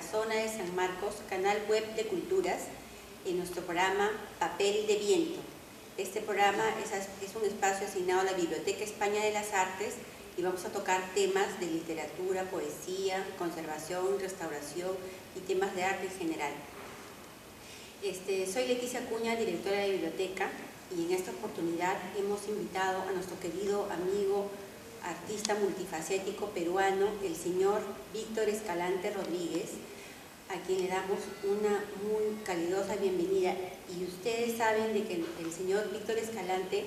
Casona de San Marcos, canal web de culturas, en nuestro programa Papel de Viento. Este programa es un espacio asignado a la Biblioteca España de las Artes y vamos a tocar temas de literatura, poesía, conservación, restauración y temas de arte en general. Soy Leticia Acuña, directora de la biblioteca, y en esta oportunidad hemos invitado a nuestro querido amigo, artista multifacético peruano, el señor Víctor Escalante Rodríguez, a quien le damos una muy calurosa bienvenida. Y ustedes saben de que el señor Víctor Escalante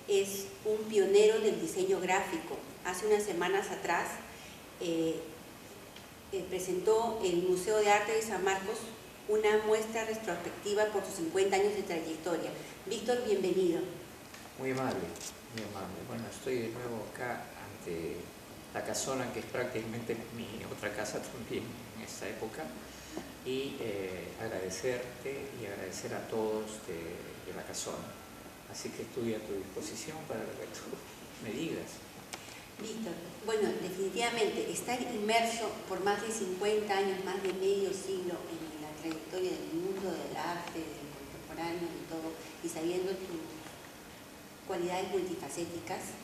es un pionero del diseño gráfico. Hace unas semanas atrás presentó el Museo de Arte de San Marcos una muestra retrospectiva por sus 50 años de trayectoria. Víctor, bienvenido. Muy amable, muy amable. Bueno, estoy de nuevo acá ante la Casona, que es prácticamente mi otra casa también en esta época, y agradecerte y agradecer a todos de la Casona. Así que estoy a tu disposición para lo que tú me digas. Víctor, bueno, definitivamente estar inmerso por más de 50 años, más de medio siglo en la trayectoria del mundo del arte, del contemporáneo y todo, y sabiendo tus cualidades multifacéticas,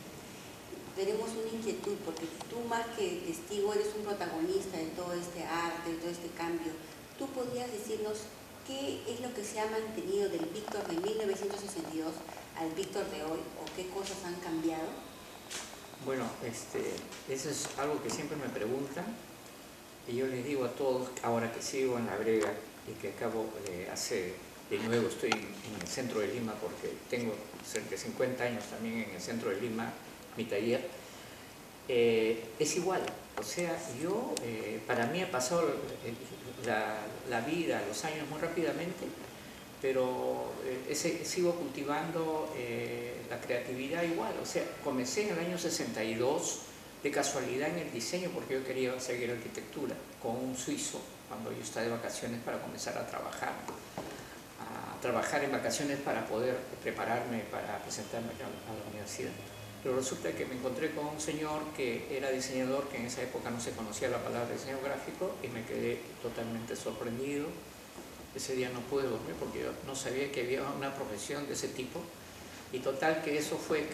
tenemos una inquietud, porque tú más que testigo eres un protagonista de todo este arte, de todo este cambio. ¿Tú podrías decirnos qué es lo que se ha mantenido del Víctor de 1962 al Víctor de hoy, o qué cosas han cambiado? Bueno, eso es algo que siempre me preguntan, y yo les digo a todos, ahora que sigo en La Brega y que acabo de hacer, de nuevo estoy en el centro de Lima, porque tengo cerca de 50 años también en el centro de Lima, mi taller, es igual. O sea, yo, para mí ha pasado la vida, los años muy rápidamente, pero sigo cultivando la creatividad igual. O sea, comencé en el año 62 de casualidad en el diseño, porque yo quería seguir arquitectura con un suizo cuando yo estaba de vacaciones para comenzar a trabajar en vacaciones para poder prepararme para presentarme a la universidad. Pero resulta que me encontré con un señor que era diseñador, que en esa época no se conocía la palabra diseño gráfico, y me quedé totalmente sorprendido. Ese día no pude dormir porque yo no sabía que había una profesión de ese tipo, y total que eso fue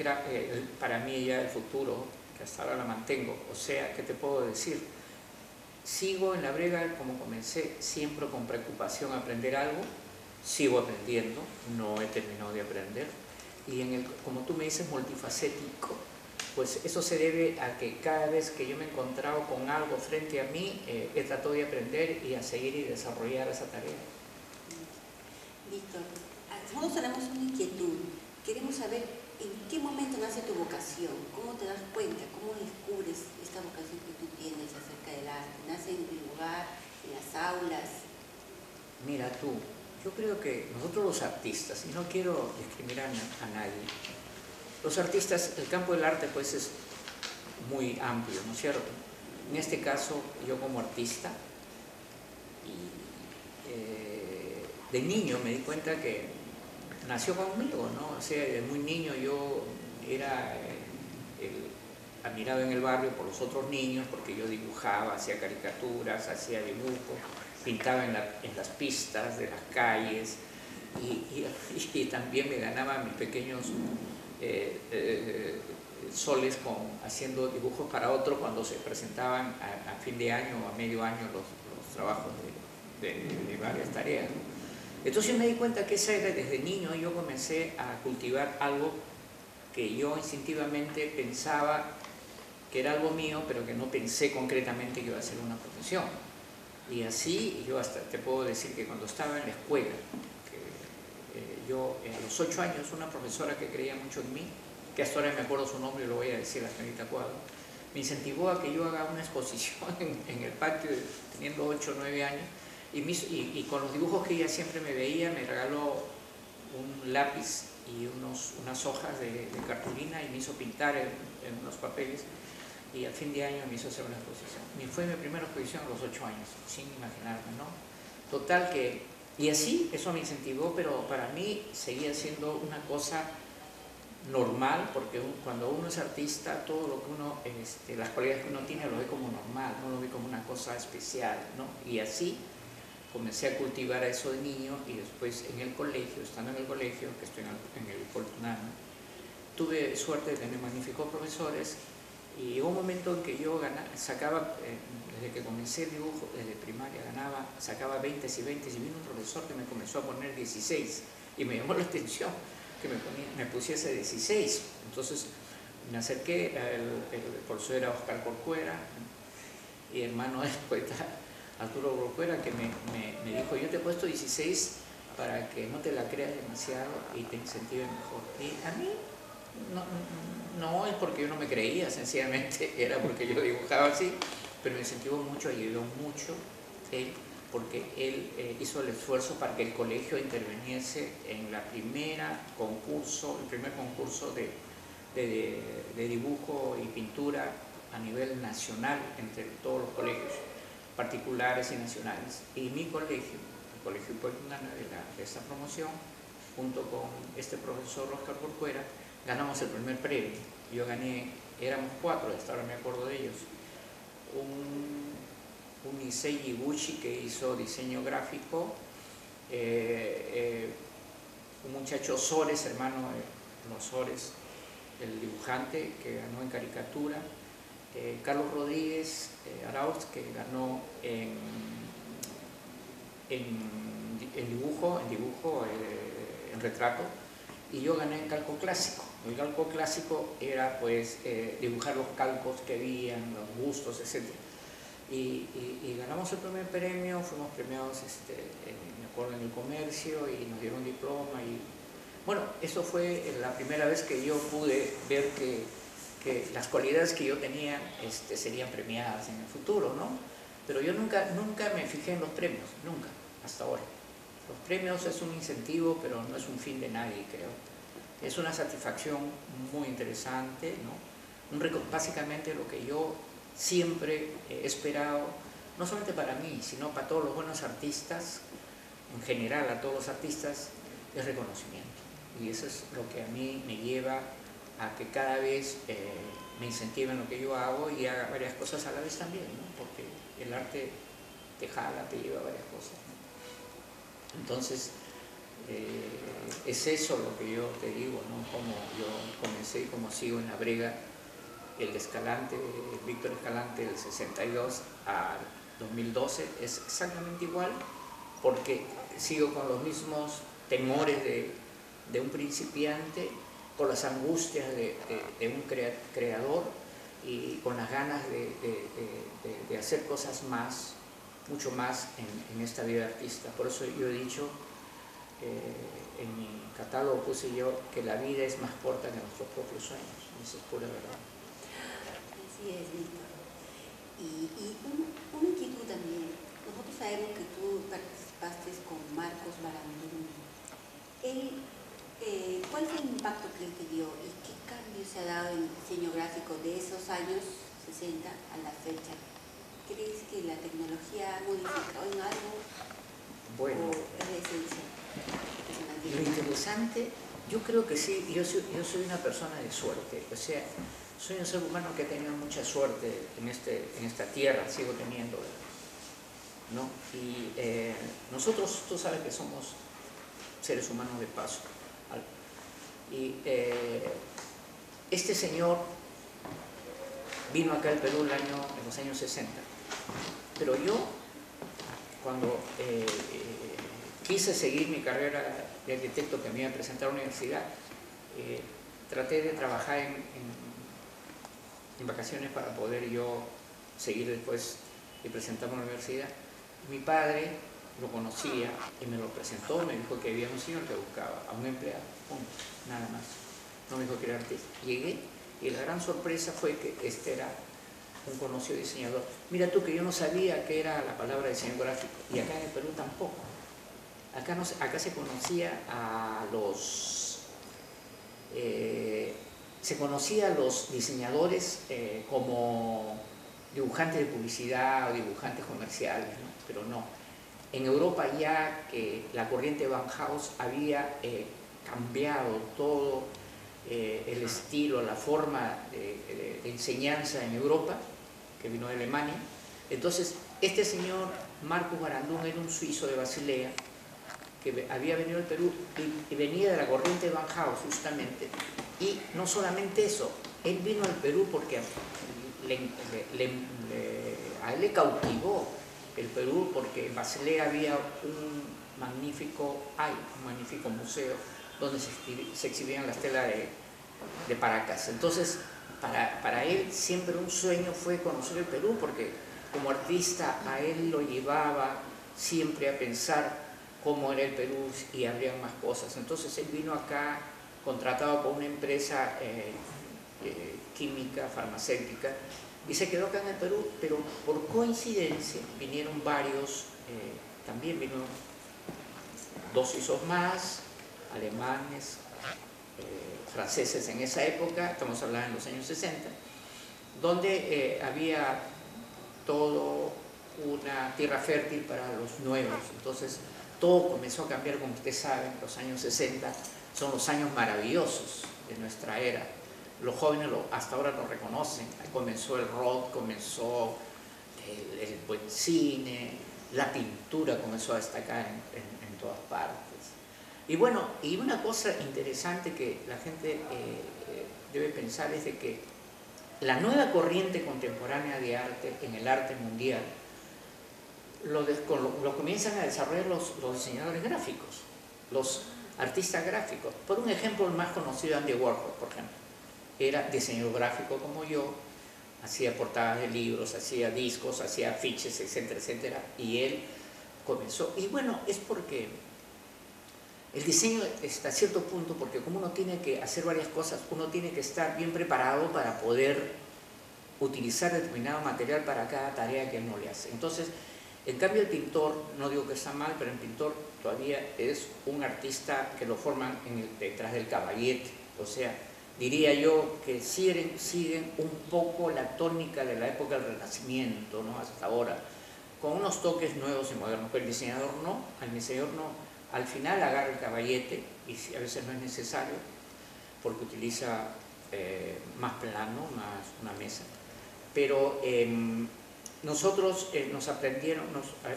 para mí ya el futuro, que hasta ahora la mantengo. O sea, ¿qué te puedo decir? Sigo en La Brega como comencé, siempre con preocupación a aprender algo, sigo aprendiendo, no he terminado de aprender, y como tú me dices, multifacético, pues eso se debe a que cada vez que yo me he encontrado con algo frente a mí, he tratado de aprender y a seguir y desarrollar esa tarea. Víctor, nosotros tenemos una inquietud. Queremos saber en qué momento nace tu vocación, cómo te das cuenta, cómo descubres esta vocación que tú tienes acerca del arte. ¿Nace en el lugar, en las aulas? Mira tú, yo creo que nosotros los artistas, y no quiero discriminar a nadie, los artistas, el campo del arte pues es muy amplio, ¿no es cierto? En este caso, yo como artista, de niño me di cuenta que nació conmigo, ¿no? O sea, de muy niño yo era admirado en el barrio por los otros niños, porque yo dibujaba, hacía caricaturas, hacía dibujos, pintaba en las pistas de las calles, y también me ganaba mis pequeños soles haciendo dibujos para otros cuando se presentaban a fin de año o a medio año los trabajos de varias tareas, ¿no? Entonces yo me di cuenta que esa era desde niño. Yo comencé a cultivar algo que yo instintivamente pensaba que era algo mío, pero que no pensé concretamente que iba a ser una profesión. Y así yo hasta te puedo decir que cuando estaba en la escuela, yo a los 8 años, una profesora que creía mucho en mí, que hasta ahora me acuerdo su nombre y lo voy a decir, la señorita Cuadro, me incentivó a que yo haga una exposición en el patio teniendo 8 o 9 años, y con los dibujos que ella siempre me veía, me regaló un lápiz y unas hojas de cartulina, y me hizo pintar en unos papeles, y al fin de año me hizo hacer una exposición. Fue mi primera exposición a los 8 años, sin imaginarme, ¿no? Total que, y así, eso me incentivó, pero para mí seguía siendo una cosa normal, porque cuando uno es artista, todo lo que uno, las cualidades que uno tiene lo ve como normal, no lo ve como una cosa especial, ¿no? Y así comencé a cultivar eso de niño, y después en el colegio, estando en el colegio, que estoy en el Fortunano, tuve suerte de tener magníficos profesores, y llegó un momento en que yo sacaba, desde que comencé el dibujo, desde primaria sacaba 20 y 20, y vino un profesor que me comenzó a poner 16, y me llamó la atención que me pusiese 16. Entonces me acerqué, el profesor era Oscar Corcuera, y hermano del poeta Arturo Corcuera, que me dijo: yo te he puesto 16 para que no te la creas demasiado y te incentives mejor. Y a mí no es porque yo no me creía, sencillamente era porque yo dibujaba así, pero me incentivó mucho, ayudó mucho él, porque él hizo el esfuerzo para que el colegio interviniese en el primer concurso de dibujo y pintura a nivel nacional entre todos los colegios particulares y nacionales. Y mi colegio, el Colegio Hipólito-Unanue, de esta promoción, junto con este profesor Oscar Corcuera, ganamos el primer premio. Yo gané, éramos 4, hasta ahora me acuerdo de ellos. Un Issei Higuchi, que hizo diseño gráfico, un muchacho Sores, hermano de los Sores, el dibujante, que ganó en caricatura, Carlos Rodríguez Arauz, que ganó en dibujo, en retrato, y yo gané en calco clásico. El calco clásico era pues dibujar los calcos que habían, los bustos, etc. Y ganamos el primer premio, fuimos premiados, me acuerdo, en el comercio, y nos dieron diploma. Y bueno, eso fue la primera vez que yo pude ver que las cualidades que yo tenía serían premiadas en el futuro, ¿no? Pero yo nunca me fijé en los premios, nunca, hasta ahora. Los premios es un incentivo, pero no es un fin de nadie, creo. Es una satisfacción muy interesante, ¿no? Básicamente lo que yo siempre he esperado, no solamente para mí, sino para todos los buenos artistas, en general a todos los artistas, es reconocimiento. Y eso es lo que a mí me lleva a que cada vez me incentive en lo que yo hago y haga varias cosas a la vez también, ¿no? Porque el arte te jala, te lleva a varias cosas, ¿no? Entonces, es eso lo que yo te digo, ¿no? Como yo comencé y como sigo en la brega, el de Escalante, Víctor Escalante, del 62 al 2012, es exactamente igual, porque sigo con los mismos temores de un principiante, con las angustias de un creador, y con las ganas de hacer cosas más, mucho más en esta vida de artista. Por eso yo he dicho, en mi catálogo puse yo que la vida es más corta que nuestros propios sueños. Eso es pura verdad. Así es, Víctor. Y una inquietud también. Nosotros sabemos que tú participaste con Marcos Barandiarán. ¿Cuál fue el impacto que él te dio y qué cambio se ha dado en el diseño gráfico de esos años 60 a la fecha? ¿Crees que la tecnología ha modificado en algo? Bueno, ¿O es la esencia? Lo interesante, yo creo que sí. Yo soy una persona de suerte, o sea, soy un ser humano que ha tenido mucha suerte en esta tierra, sigo teniéndola, ¿no? Y nosotros, tú sabes que somos seres humanos de paso. Y este señor vino acá al Perú en los años 60, pero yo, cuando quise seguir mi carrera de arquitecto que me iba a presentar a la universidad, traté de trabajar en vacaciones para poder yo seguir después y presentarme a la universidad. Mi padre lo conocía y me lo presentó, me dijo que había un señor que buscaba a un empleado, nada más. No me dijo que era artista. Llegué y la gran sorpresa fue que este era un conocido diseñador. Mira tú, que yo no sabía qué era la palabra diseño gráfico, y acá en el Perú tampoco. Acá se conocía a los diseñadores como dibujantes de publicidad o dibujantes comerciales, ¿no? Pero no. En Europa ya que la corriente Bauhaus había cambiado todo el estilo, la forma de enseñanza en Europa, que vino de Alemania. Entonces, este señor Marcus Barandún era un suizo de Basilea, que había venido al Perú y venía de la corriente Van Haus, justamente. Y no solamente eso, él vino al Perú porque a él le cautivó el Perú, porque en Basilea había un magnífico museo donde se exhibían las telas de Paracas. Entonces, para él siempre un sueño fue conocer el Perú, porque como artista a él lo llevaba siempre a pensar cómo era el Perú y habrían más cosas. Entonces él vino acá contratado por una empresa química, farmacéutica, y se quedó acá en el Perú, pero por coincidencia vinieron varios, también vino 2 suizos más, alemanes, franceses en esa época, estamos hablando en los años 60, donde había todo una tierra fértil para los nuevos. Entonces todo comenzó a cambiar, como ustedes saben. Los años 60 son los años maravillosos de nuestra era. Los jóvenes hasta ahora lo reconocen. Comenzó el rock, comenzó el buen cine, la pintura comenzó a destacar en todas partes. Y bueno, y una cosa interesante que la gente debe pensar es de que la nueva corriente contemporánea de arte, en el arte mundial, lo comienzan a desarrollar los diseñadores gráficos, los artistas gráficos. Por un ejemplo, el más conocido, Andy Warhol, por ejemplo, era diseñador gráfico como yo, hacía portadas de libros, hacía discos, hacía afiches, etcétera, etcétera, y él comenzó. Y bueno, es porque el diseño hasta cierto punto, porque como uno tiene que hacer varias cosas, uno tiene que estar bien preparado para poder utilizar determinado material para cada tarea que uno le hace. Entonces, en cambio el pintor, no digo que está mal, pero el pintor todavía es un artista que lo forman detrás del caballete. O sea, diría yo que siguen un poco la tónica de la época del Renacimiento, ¿no? Hasta ahora, con unos toques nuevos y modernos. Pero el diseñador no, al final agarra el caballete, y a veces no es necesario, porque utiliza más plano, más una mesa. Pero nosotros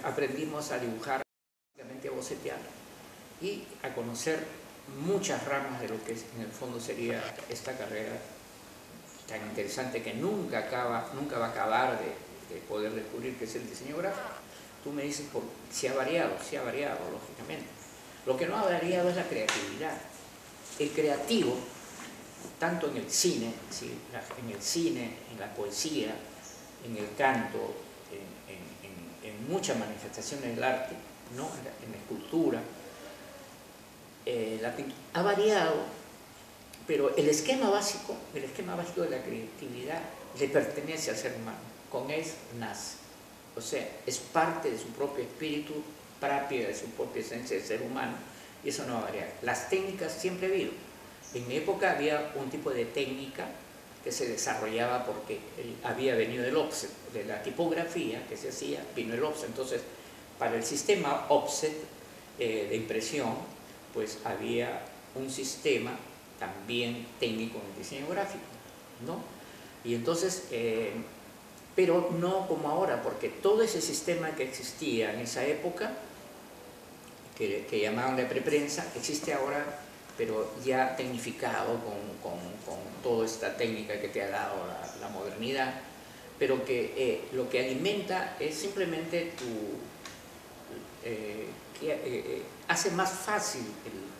aprendimos a dibujar, a bocetear y a conocer muchas ramas de lo que en el fondo sería esta carrera tan interesante, que nunca va a acabar de poder descubrir qué es el diseño gráfico. Tú me dices, si ha variado, lógicamente. Lo que no ha variado es la creatividad. El creativo, tanto en el cine, en la poesía, en el canto, en muchas manifestaciones del arte, ¿no? En la escultura, la pintura, ha variado, pero el esquema básico de la creatividad le pertenece al ser humano. Con él nace. O sea, es parte de su propio espíritu, propia de su propia esencia de ser humano, y eso no va a variar. Las técnicas siempre ha habido. En mi época había un tipo de técnica que se desarrollaba porque había venido del offset, de la tipografía que se hacía, vino el offset. Entonces, para el sistema offset de impresión, pues había un sistema también técnico en el diseño gráfico, ¿no? Y entonces, pero no como ahora, porque todo ese sistema que existía en esa época, que llamaban de preprensa, existe ahora, pero ya tecnificado con toda esta técnica que te ha dado la modernidad, pero que lo que alimenta es simplemente hace más fácil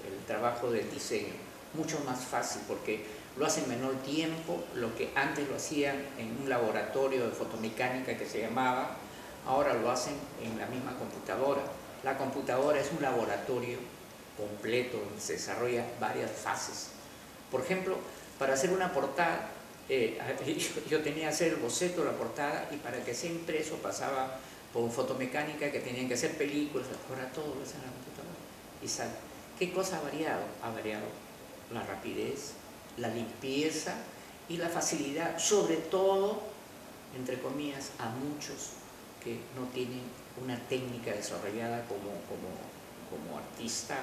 el trabajo del diseño, mucho más fácil, porque lo hace en menor tiempo. Lo que antes lo hacían en un laboratorio de fotomecánica que se llamaba, ahora lo hacen en la misma computadora. La computadora es un laboratorio completo donde se desarrolla varias fases. Por ejemplo, para hacer una portada, yo tenía que hacer el boceto de la portada, y para que sea impreso pasaba por fotomecánica, que tenían que hacer películas. Ahora todo lo hacen en la computadora y sale. ¿Qué cosa ha variado? Ha variado la rapidez, la limpieza y la facilidad, sobre todo, entre comillas, a muchos que no tienen una técnica desarrollada como artista,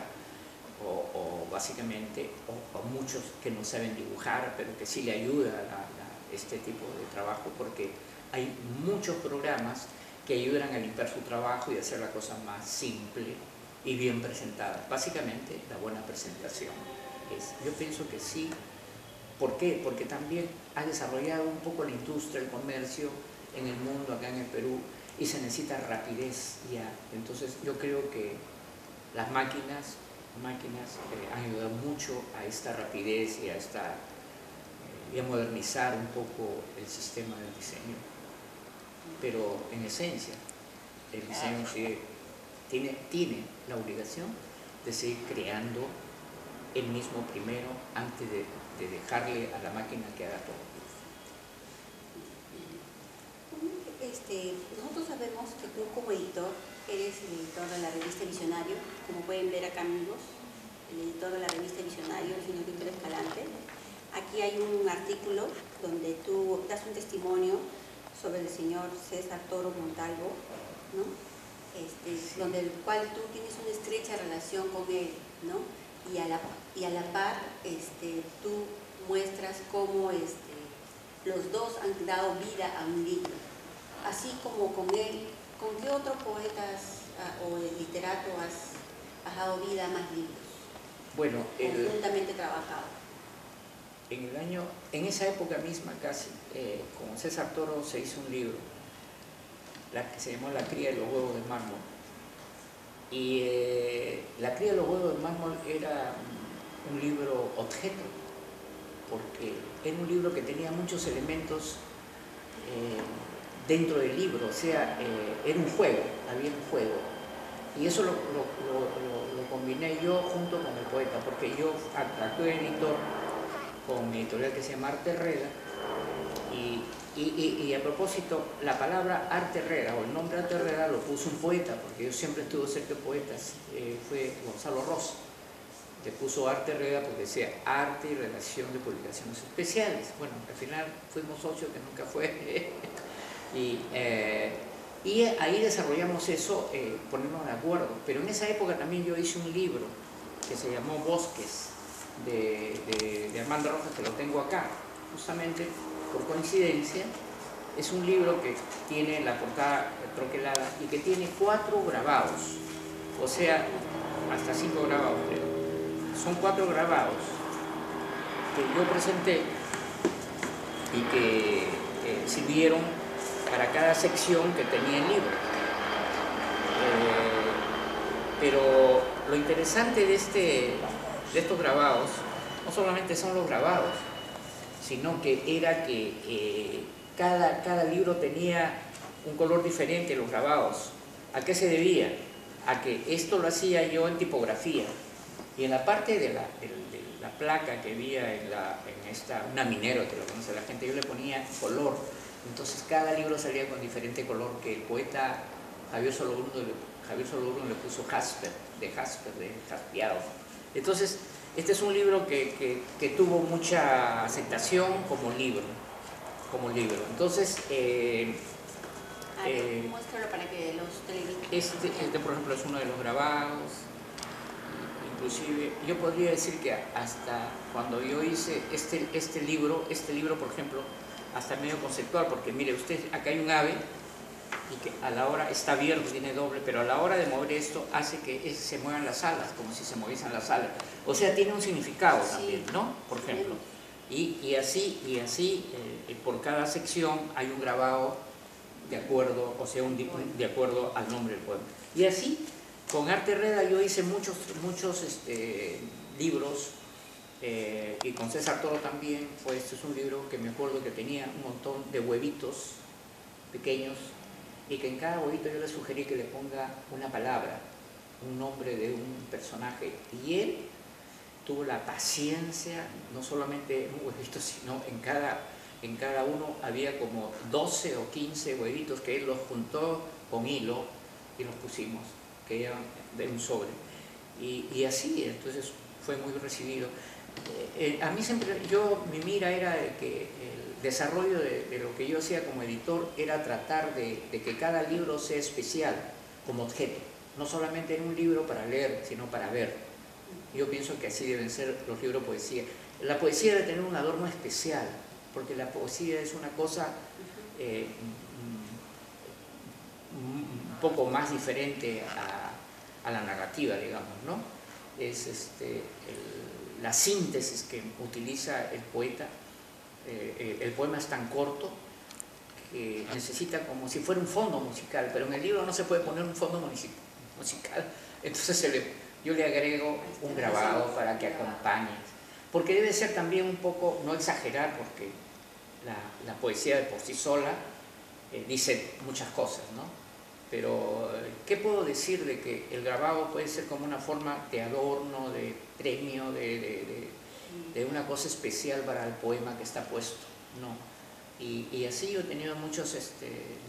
o básicamente, o muchos que no saben dibujar, pero que sí le ayuda este tipo de trabajo, porque hay muchos programas que ayudan a limpiar su trabajo y hacer la cosa más simple y bien presentada. Básicamente, la buena presentación. Yo pienso que sí. ¿Por qué? Porque también ha desarrollado un poco la industria, el comercio en el mundo, acá en el Perú, y se necesita rapidez ya. Entonces yo creo que las máquinas han ayudado mucho a esta rapidez y a modernizar un poco el sistema del diseño. Pero en esencia, el diseño tiene la obligación de seguir creando él mismo primero antes de dejarle a la máquina que haga todo. Nosotros sabemos que tú como editor eres el editor de la revista Visionario, como pueden ver acá amigos, el editor de la revista Visionario, el señor Víctor Escalante. Aquí hay un artículo donde tú das un testimonio sobre el señor César Toro Montalvo, ¿no? Sí. Donde el cual tú tienes una estrecha relación con él, ¿no? Y a la par tú muestras cómo los dos han dado vida a un libro. Así como con él, ¿con qué otro poeta o literato has dado vida a más libros? Bueno, conjuntamente trabajado. En esa época misma casi, con César Toro se hizo un libro, que se llamó La cría de los huevos de mármol. Y La cría de los huevos de mármol era un libro objeto, porque era un libro que tenía muchos elementos dentro del libro, o sea, era un juego, había un juego. Y eso lo combiné yo junto con el poeta, porque yo actué de editor con mi editorial que se llama Arte Herrera, y a propósito, la palabra Arte Herrera o el nombre Arte Herrera lo puso un poeta, porque yo siempre estuve cerca de poetas, fue Gonzalo Rosa. Le puso Arte Herrera porque decía Arte y Redacción de Publicaciones Especiales. Bueno, al final fuimos socios, que nunca fue. Y ahí desarrollamos eso, ponernos de acuerdo. Pero en esa época también yo hice un libro que se llamó Bosques, de Armando Rojas, que lo tengo acá, justamente por coincidencia. Es un libro que tiene la portada troquelada y que tiene 4 grabados, o sea, hasta 5 grabados creo. Son 4 grabados que yo presenté y que sirvieron para cada sección que tenía el libro. Pero lo interesante de estos grabados no solamente son los grabados, sino que era que cada libro tenía un color diferente, los grabados. ¿A qué se debía? A que esto lo hacía yo en tipografía, y en la parte de la placa que había en una minero, que lo conoce la gente, yo le ponía color. Entonces cada libro salía con diferente color, que el poeta Javier Solórzano le puso jasper, de jaspeado. Entonces este es un libro que tuvo mucha aceptación como libro. Entonces muéstralo para que los televidentes. por ejemplo, es uno de los grabados. Inclusive yo podría decir que hasta cuando yo hice este libro, por ejemplo, hasta medio conceptual, porque mire usted, acá hay un ave y que a la hora está abierto, tiene doble, pero a la hora de mover esto hace que se muevan las alas, como si se moviesen las alas. O sea, tiene un significado también, ¿no? Por ejemplo. Y así, por cada sección hay un grabado de acuerdo, o sea, de acuerdo al nombre del poema. Y así, con Arte Herrera yo hice muchos libros, y con César Toro también. Pues es un libro que me acuerdo que tenía un montón de huevitos pequeños, y que en cada huevito yo le sugerí que le ponga una palabra, un nombre de un personaje, y él tuvo la paciencia, no solamente en un huevito, sino en cada uno había como 12 o 15 huevitos que él los juntó con hilo y los pusimos, que eran de un sobre, y así. Entonces fue muy recibido. A mí siempre, mi mira era de que el desarrollo de lo que yo hacía como editor era tratar de que cada libro sea especial como objeto, no solamente en un libro para leer, sino para ver. Yo pienso que así deben ser los libros de poesía. La poesía debe tener un adorno especial, porque la poesía es una cosa un poco más diferente a la narrativa, digamos, ¿no? Es la síntesis que utiliza el poeta. El poema es tan corto que necesita como si fuera un fondo musical, pero en el libro no se puede poner un fondo musical, entonces yo le agrego un grabado para que acompañe, porque debe ser también un poco, no exagerar, porque la poesía de por sí sola dice muchas cosas, ¿no? Pero ¿qué puedo decir de que el grabado puede ser como una forma de adorno, de premio, de una cosa especial para el poema que está puesto, ¿no? Y así yo he tenido muchos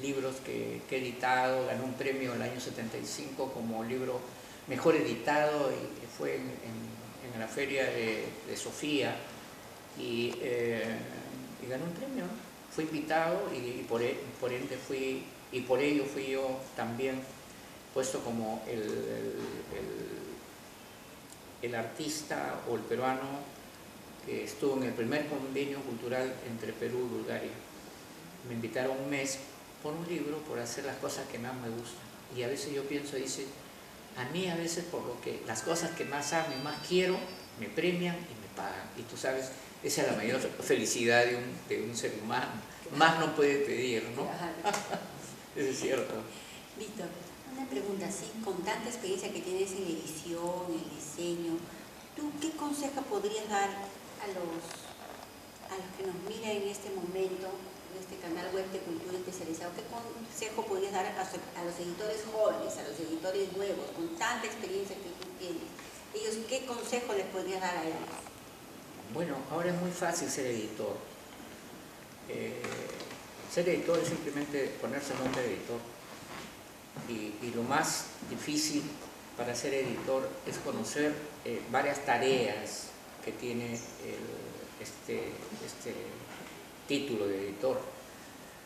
libros que he editado. Gané un premio el año 75 como libro mejor editado, y fue en la feria de Sofía, y gané un premio, ¿no? Fui invitado y por ende fui, y por ello fui yo también puesto como el artista o el peruano que estuvo en el primer convenio cultural entre Perú y Bulgaria. Me invitaron un mes por un libro, por hacer las cosas que más me gustan. Y a veces yo pienso, dice, a mí a veces por lo que las cosas que más amo y más quiero, me premian y me pagan. Y tú sabes, esa es la mayor felicidad de un ser humano. Más no puede pedir, ¿no? Eso es cierto. Víctor, una pregunta así, con tanta experiencia que tienes en edición, en diseño, ¿tú qué consejo podrías dar a los que nos miran en este momento, en este canal web de Cultura Especializado? ¿Qué consejo podrías dar a los editores jóvenes, a los editores nuevos, con tanta experiencia que tú tienes? Ellos, ¿qué consejo les podrías dar a ellos? Bueno, ahora es muy fácil ser editor. Ser editor es simplemente ponerse el nombre de editor. Y lo más difícil para ser editor es conocer varias tareas que tiene este título de editor.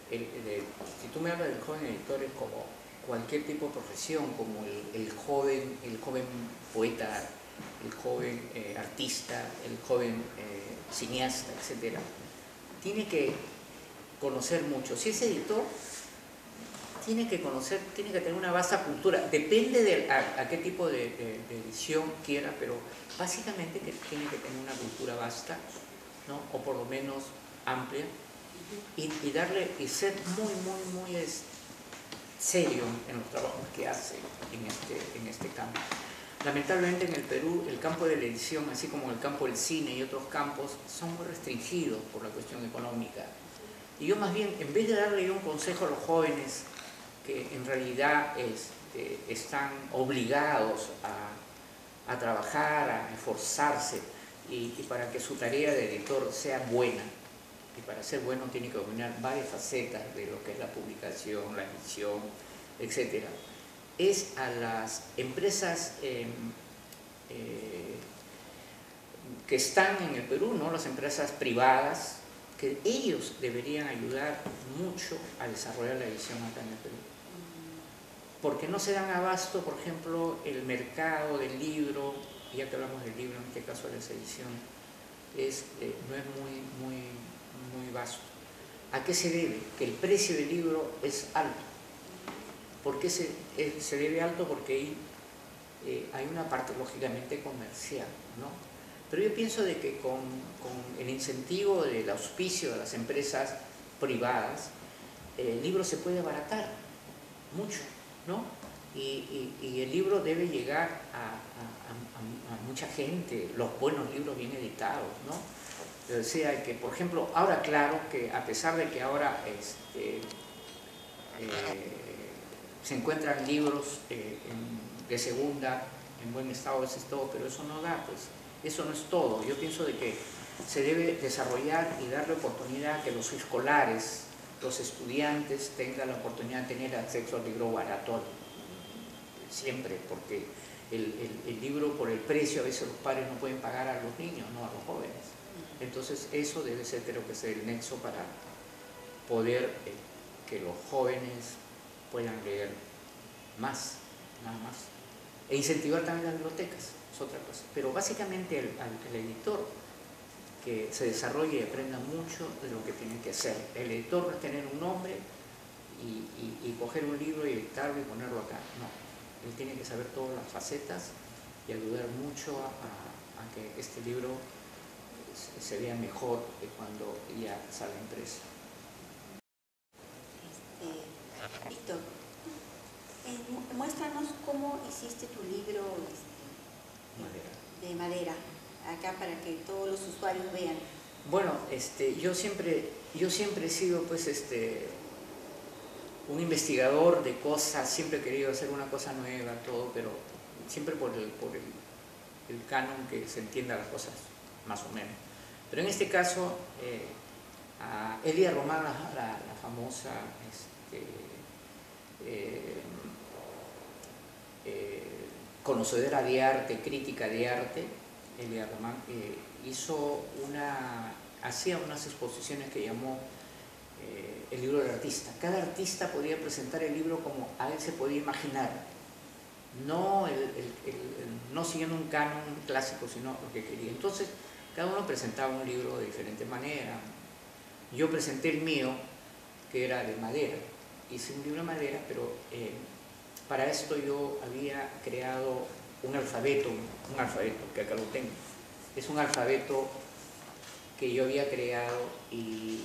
Si tú me hablas del joven editor, es como cualquier tipo de profesión, como el joven poeta, el joven artista, el joven cineasta, etc. Tiene que conocer mucho. Si es editor, tiene que tener una vasta cultura. Depende de a qué tipo de edición quiera, pero básicamente que tiene que tener una cultura vasta, ¿no? O por lo menos amplia, y ser muy serio en los trabajos que hace en este campo. Lamentablemente en el Perú el campo de la edición, así como el campo del cine y otros campos, son muy restringidos por la cuestión económica. Y yo más bien, en vez de darle un consejo a los jóvenes que en realidad están obligados a trabajar, a esforzarse, y para que su tarea de editor sea buena, y para ser bueno tiene que dominar varias facetas de lo que es la publicación, la edición, etc. Es a las empresas que están en el Perú, ¿no? Las empresas privadas, que ellos deberían ayudar mucho a desarrollar la edición acá en el Perú. Porque no se dan abasto, por ejemplo, el mercado del libro, ya que hablamos del libro, en este caso de las ediciones, no es muy vasto. ¿A qué se debe? Que el precio del libro es alto. ¿Por qué se debe alto? Porque hay una parte lógicamente comercial, ¿no? Pero yo pienso de que con el incentivo del auspicio de las empresas privadas, el libro se puede abaratar mucho, ¿no? Y el libro debe llegar a mucha gente, los buenos libros bien editados, ¿no? O sea que, por ejemplo, ahora claro que a pesar de que ahora se encuentran libros de segunda, en buen estado, a veces todo, pero eso no da, pues, eso no es todo. Yo pienso de que se debe desarrollar y darle oportunidad a que los escolares, los estudiantes tengan la oportunidad de tener acceso al libro barato, siempre, porque el libro por el precio a veces los padres no pueden pagar a los niños, no a los jóvenes. Entonces eso debe ser, creo que ser el nexo para poder que los jóvenes puedan leer más, nada más. E incentivar también las bibliotecas, es otra cosa. pero básicamente el editor que se desarrolle y aprenda mucho de lo que tiene que hacer. El editor no es tener un nombre y coger un libro y editarlo y ponerlo acá, no. Él tiene que saber todas las facetas y ayudar mucho a que este libro se vea mejor que cuando ya sale impreso. Víctor, muéstranos cómo hiciste tu libro de madera, acá para que todos los usuarios vean. Bueno, yo siempre he sido pues un investigador de cosas, siempre he querido hacer una cosa nueva, todo, pero siempre por el canon que se entienda las cosas más o menos. Pero en este caso, a Elia Román, la famosa conocedora de arte, crítica de arte, Elia Román, hacía unas exposiciones que llamó el libro del artista. Cada artista podía presentar el libro como a él se podía imaginar, no siguiendo un canon clásico, sino lo que quería. Entonces, cada uno presentaba un libro de diferente manera. Yo presenté el mío, que era de madera. Hice un libro de madera, pero para esto yo había creado un alfabeto, que acá lo tengo. Es un alfabeto que yo había creado y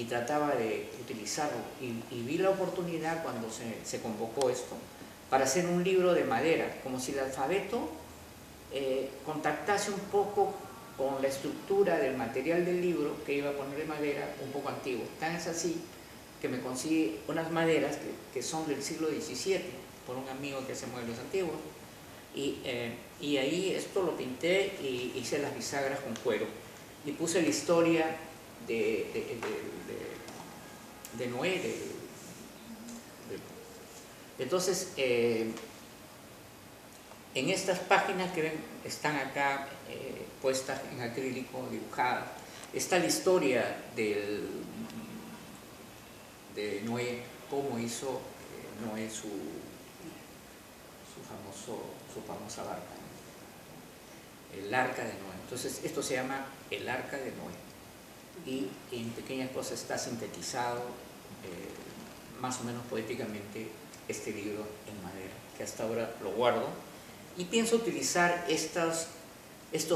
trataba de utilizarlo. Y vi la oportunidad cuando se convocó esto para hacer un libro de madera, como si el alfabeto contactase un poco con la estructura del material del libro que iba a poner de madera un poco antiguo. Tan es así que me conseguí unas maderas que son del siglo XVII por un amigo que hace muebles antiguos y ahí esto lo pinté y hice las bisagras con cuero y puse la historia de Noé. Entonces, en estas páginas que ven, están acá puestas en acrílico, dibujadas, está la historia de Noé, cómo hizo Noé su famosa barca, ¿no? El arca de Noé. Entonces, esto se llama el arca de Noé. Y en pequeñas cosas está sintetizado, más o menos poéticamente, este libro en madera, que hasta ahora lo guardo. Y pienso utilizar estos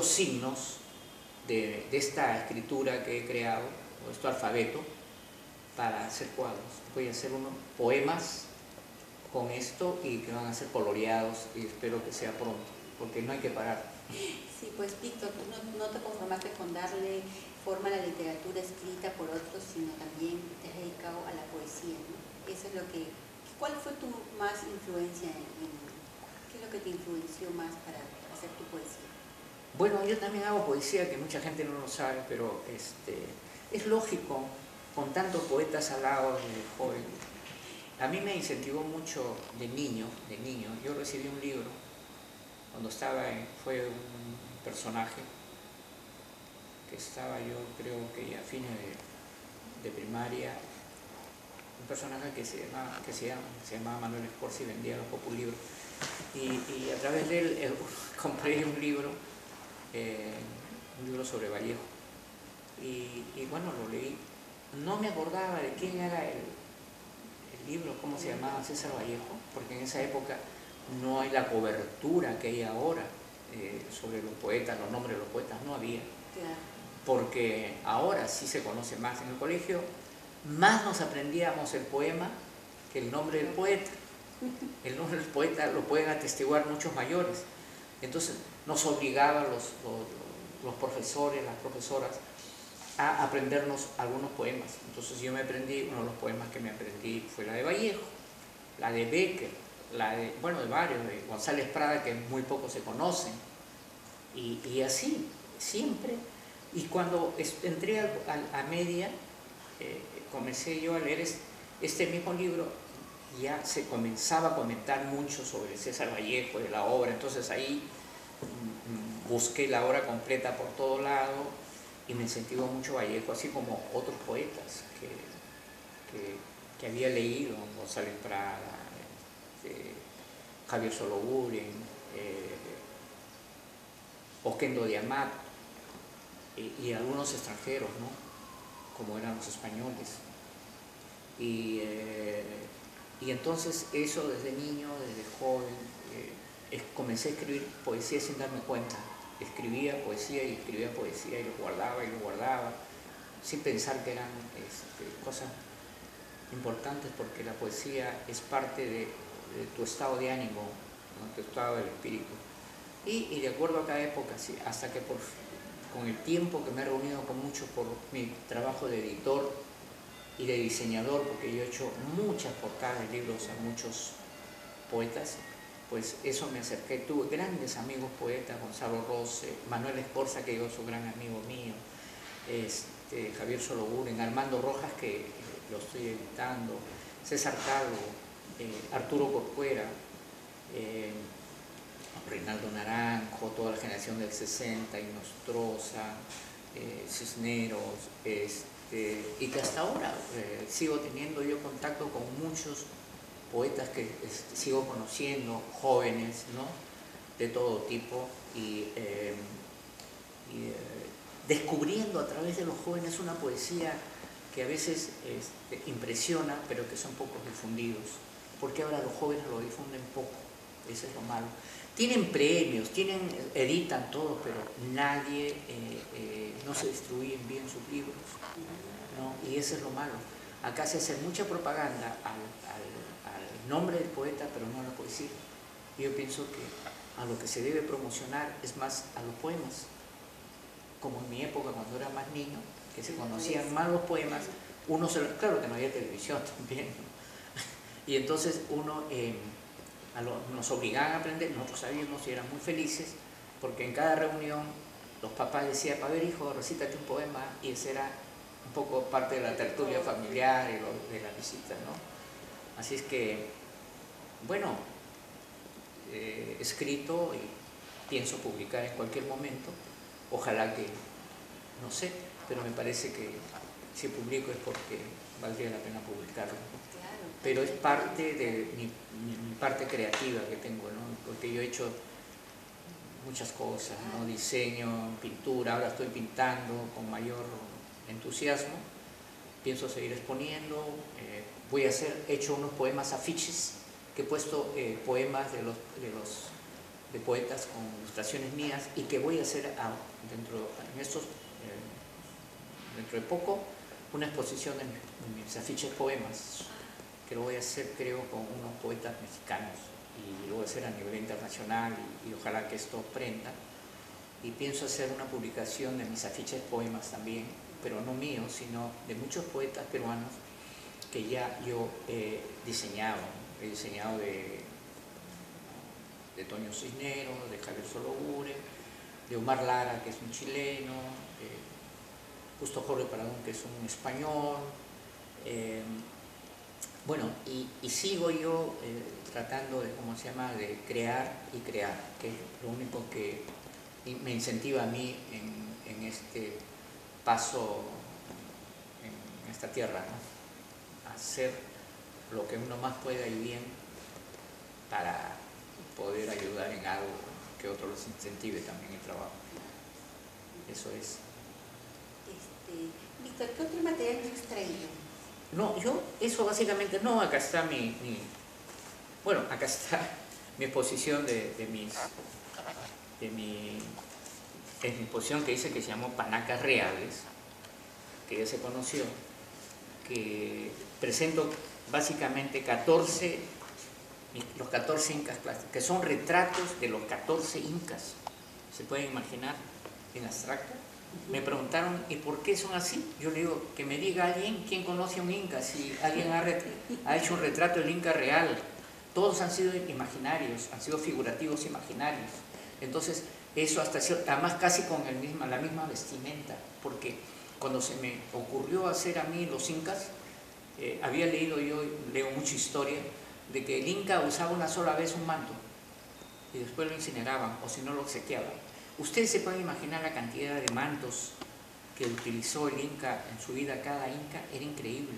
signos de esta escritura que he creado, o este alfabeto, para hacer cuadros. Voy a hacer unos poemas con esto y que van a ser coloreados y espero que sea pronto, porque no hay que parar. Sí, pues Víctor, tú no te conformaste con darle forma a la literatura escrita por otros, sino también te has dedicado a la poesía, ¿no? Eso es lo que... ¿Cuál fue tu más influencia qué es lo que te influenció más para hacer tu poesía? Bueno, yo también hago poesía, que mucha gente no lo sabe, pero es lógico, con tantos poetas al lado de joven. A mí me incentivó mucho de niño. Yo recibí un libro cuando fue un personaje que estaba, yo creo que a fines de primaria, un personaje que se llamaba Manuel Escorza y vendía los populibros. Y a través de él compré un libro sobre Vallejo. Y bueno, lo leí. No me acordaba de quién era el libro, cómo se llamaba, César Vallejo, porque en esa época no hay la cobertura que hay ahora sobre los poetas, los nombres de los poetas, no había. Claro. Porque ahora sí se conoce más. En el colegio más nos aprendíamos el poema que el nombre del poeta. El nombre del poeta lo pueden atestiguar muchos mayores. Entonces nos obligaban los profesores, las profesoras, a aprendernos algunos poemas. Entonces yo me aprendí, uno de los poemas que me aprendí fue la de Vallejo, la de Bécquer, de varios, de González Prada, que muy pocos se conocen. Y así, siempre. Y cuando entré a media, comencé yo a leer este mismo libro, ya se comenzaba a comentar mucho sobre César Vallejo, de la obra. Entonces ahí busqué la obra completa por todo lado y me incentivó mucho Vallejo, así como otros poetas que había leído, González Prada, Javier Sologuren, Oquendo de Amat, y algunos extranjeros, ¿no? Como eran los españoles. Y entonces eso desde niño, desde joven, comencé a escribir poesía sin darme cuenta. Escribía poesía y escribía poesía y lo guardaba, sin pensar que eran cosas importantes, porque la poesía es parte de tu estado de ánimo, ¿no? Tu estado del espíritu. Y de acuerdo a cada época, sí, hasta que con el tiempo que me he reunido con muchos por mi trabajo de editor y de diseñador, porque yo he hecho muchas portadas de libros a muchos poetas, pues eso me acerqué. Tuve grandes amigos poetas, Gonzalo Rose, Manuel Escorza, que yo soy gran amigo mío, Javier Sologuren, Armando Rojas, que lo estoy editando, César Calvo, Arturo Corcuera, Reinaldo Naranjo, toda la generación del 60, Inostroza, Cisneros, y que hasta ahora sigo teniendo yo contacto con muchos poetas que sigo conociendo, jóvenes, ¿no? De todo tipo, y descubriendo a través de los jóvenes una poesía que a veces impresiona, pero que son pocos difundidos, porque ahora los jóvenes lo difunden poco, eso es lo malo. Tienen premios, editan todo, pero nadie, no se distribuyen bien sus libros, ¿no? Y eso es lo malo. Acá se hace mucha propaganda al nombre del poeta, pero no a la poesía. Y yo pienso que a lo que se debe promocionar es más a los poemas. Como en mi época, cuando era más niño, que se conocían más los poemas, claro que no había televisión también, ¿no? Y entonces nos obligaban a aprender, nosotros sabíamos y éramos muy felices, porque en cada reunión los papás decían, a ver hijo, recítate un poema, y ese era un poco parte de la tertulia familiar y de la visita, ¿no? Así es que, bueno, he escrito y pienso publicar en cualquier momento, ojalá que, no sé, pero me parece que si publico es porque valdría la pena publicarlo, ¿no? Pero es parte de mi parte creativa que tengo, ¿no? Porque yo he hecho muchas cosas, ¿no? Diseño, pintura, ahora estoy pintando con mayor entusiasmo, pienso seguir exponiendo, he hecho unos poemas afiches, que he puesto poemas de poetas con ilustraciones mías, y que voy a hacer dentro de poco una exposición de mis afiches poemas, que lo voy a hacer creo con unos poetas mexicanos, y lo voy a hacer a nivel internacional, y ojalá que esto prenda. Y pienso hacer una publicación de mis afiches poemas también, pero no míos, sino de muchos poetas peruanos que ya yo he diseñado de Toño Cisneros, de Javier Sologuren, de Omar Lara, que es un chileno, Justo Jorge Paradón, que es un español. Bueno, y sigo yo tratando de crear y crear, que es lo único que me incentiva a mí en este paso en esta tierra, ¿no? Hacer lo que uno más pueda y bien para poder ayudar en algo que otros los incentive también el trabajo. Eso es. Víctor, ¿qué otro material has extraído? No, eso básicamente no. Acá está acá está mi exposición es mi exposición que dice que se llamó Panacas Reales, que ya se conoció, que presento básicamente los 14 incas clásicos, que son retratos de los 14 incas. ¿Se pueden imaginar en abstracto? Me preguntaron, ¿y por qué son así? Yo le digo, que me diga alguien quién conoce a un inca, si alguien ha hecho un retrato del inca real. Todos han sido imaginarios, han sido figurativos imaginarios. Entonces, eso además casi con la misma vestimenta, porque cuando se me ocurrió hacer a mí los incas, había leído, yo leo mucha historia, de que el inca usaba una sola vez un manto y después lo incineraban, o si no lo obsequiaban. Ustedes se pueden imaginar la cantidad de mantos que utilizó el inca en su vida. Cada inca era increíble,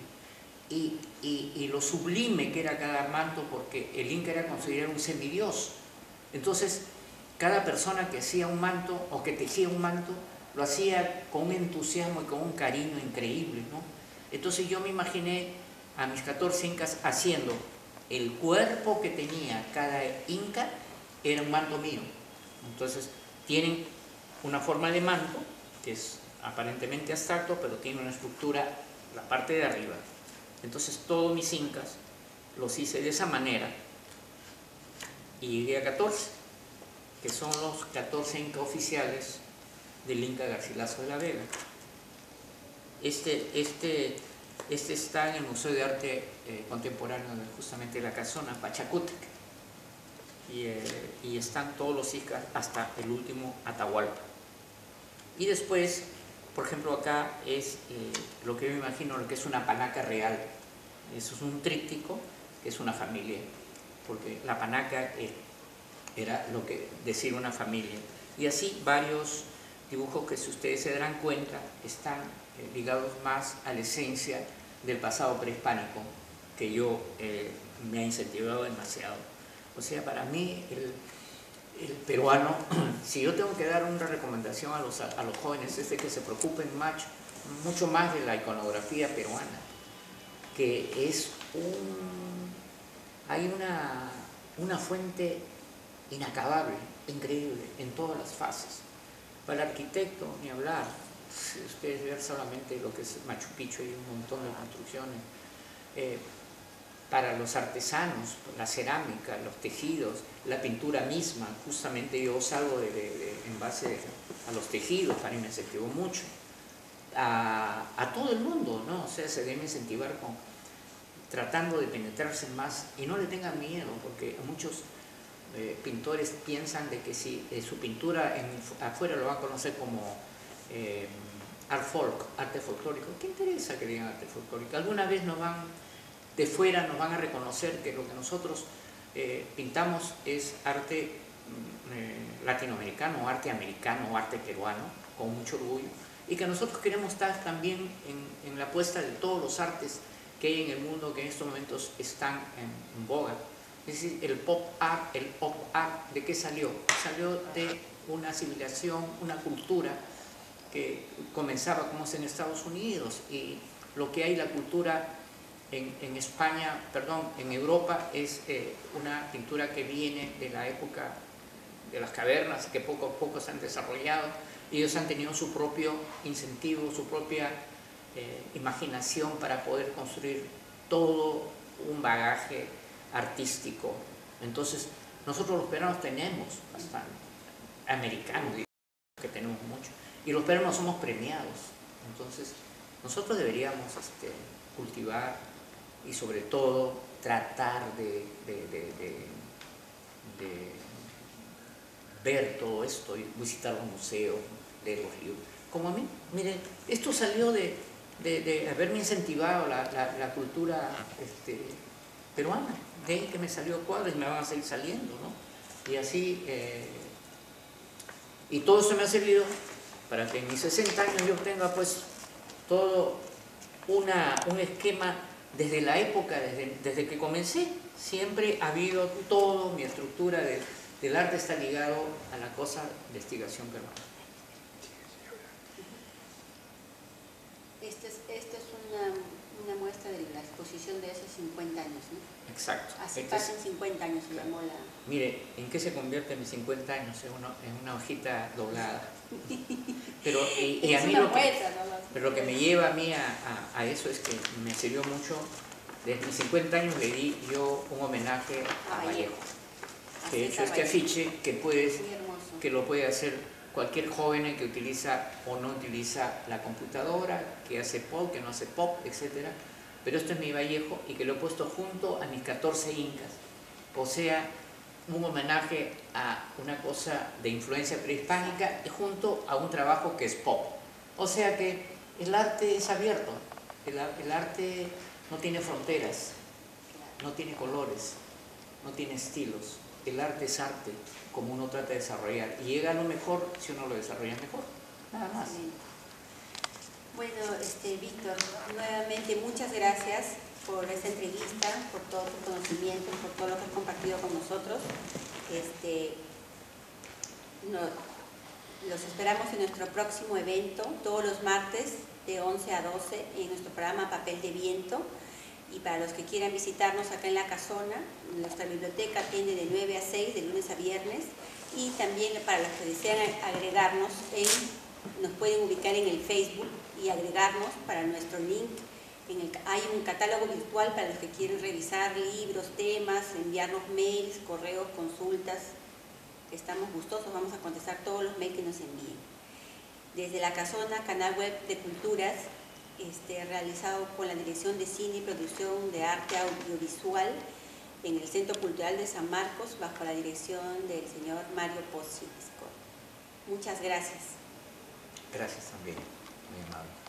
y lo sublime que era cada manto, porque el inca era considerado un semidios. Entonces cada persona que hacía un manto o que tejía un manto lo hacía con un entusiasmo y con un cariño increíble, ¿no? Entonces yo me imaginé a mis 14 incas haciendo el cuerpo que tenía cada inca, era un manto mío. Entonces tienen una forma de manto que es aparentemente abstracto, pero tiene una estructura, la parte de arriba. Entonces todos mis incas los hice de esa manera y llegué a 14, que son los 14 incas oficiales del Inca Garcilaso de la Vega. Este está en el Museo de Arte Contemporáneo justamente de la Casona, Pachacútec, y están todos los incas hasta el último Atahualpa. Y después, por ejemplo, acá es lo que yo me imagino lo que es una panaca real. Eso es un tríptico que es una familia, porque la panaca era lo que decir una familia. Y así varios dibujos que, si ustedes se darán cuenta, están ligados más a la esencia del pasado prehispánico, que yo me ha incentivado demasiado. O sea, para mí el peruano, si yo tengo que dar una recomendación a los jóvenes, es de que se preocupen mucho más de la iconografía peruana, que es hay una fuente inacabable, increíble, en todas las fases. Para el arquitecto, ni hablar. Si ustedes ven solamente lo que es Machu Picchu, hay un montón de construcciones. Para los artesanos, la cerámica, los tejidos, la pintura misma, justamente yo salgo en base a los tejidos, para mí me incentivó mucho. A todo el mundo, ¿no? O sea, se debe incentivar tratando de penetrarse más, y no le tengan miedo, porque muchos pintores piensan de que si su pintura afuera lo van a conocer como art folk, arte folclórico. ¿Qué interesa que digan arte folclórico? Alguna vez de fuera nos van a reconocer que lo que nosotros pintamos es arte latinoamericano, arte americano, arte peruano, con mucho orgullo, y que nosotros queremos estar también en la puesta de todos los artes que hay en el mundo que en estos momentos están en boga. Es decir, el pop art, ¿de qué salió? Salió de una civilización, una cultura que comenzaba como es en Estados Unidos, y lo que hay, la cultura en España, perdón, en Europa, es una pintura que viene de la época de las cavernas, que poco a poco se han desarrollado, y ellos han tenido su propio incentivo, su propia imaginación para poder construir todo un bagaje artístico. Entonces, nosotros los peruanos tenemos bastante, americanos, digamos, que tenemos mucho, y los peruanos somos premiados. Entonces, nosotros deberíamos cultivar y sobre todo tratar de ver todo esto y visitar los museos, leer los libros. Como a mí, miren, esto salió de haberme incentivado la cultura peruana, de ahí que me salió cuadros y me van a seguir saliendo, ¿no? Y así, y todo eso me ha servido para que en mis 60 años yo tenga pues todo un esquema desde la época, desde que comencé. Siempre ha habido todo, mi estructura del arte está ligado a la cosa de investigación peruana. Esto es una muestra de la exposición de hace 50 años, ¿no? Exacto. Así pasan 50 años, se llamó la... Mire, ¿en qué se convierte mis 50 años? En una hojita doblada. Pero, y a mí lo que me lleva a mí a eso es que me sirvió mucho. Desde mis 50 años le di yo un homenaje a Vallejo. De hecho, este afiche que lo puede hacer cualquier joven que utiliza o no utiliza la computadora, que hace pop, que no hace pop, etc. Pero esto es mi Vallejo, y que lo he puesto junto a mis 14 incas. O sea, un homenaje a una cosa de influencia prehispánica y junto a un trabajo que es pop. O sea que el arte es abierto, el arte no tiene fronteras, no tiene colores, no tiene estilos. El arte es arte, como uno trata de desarrollar, y llega a lo mejor si uno lo desarrolla mejor, nada más. Bueno, Víctor, nuevamente muchas gracias por esta entrevista, por todos tus conocimientos, por todo lo que has compartido con nosotros. Los esperamos en nuestro próximo evento, todos los martes de 11 a 12, en nuestro programa Papel de Viento. Y para los que quieran visitarnos acá en La Casona, nuestra biblioteca atiende de 9 a 6, de lunes a viernes. Y también para los que desean agregarnos, nos pueden ubicar en el Facebook y agregarnos para nuestro link. Hay un catálogo virtual para los que quieren revisar libros, temas, enviarnos mails, correos, consultas. Estamos gustosos, vamos a contestar todos los mails que nos envíen. Desde La Casona, canal web de culturas, realizado con la Dirección de Cine y Producción de Arte Audiovisual en el Centro Cultural de San Marcos, bajo la dirección del señor Mario Pozzi. Muchas gracias. Gracias también, muy amable.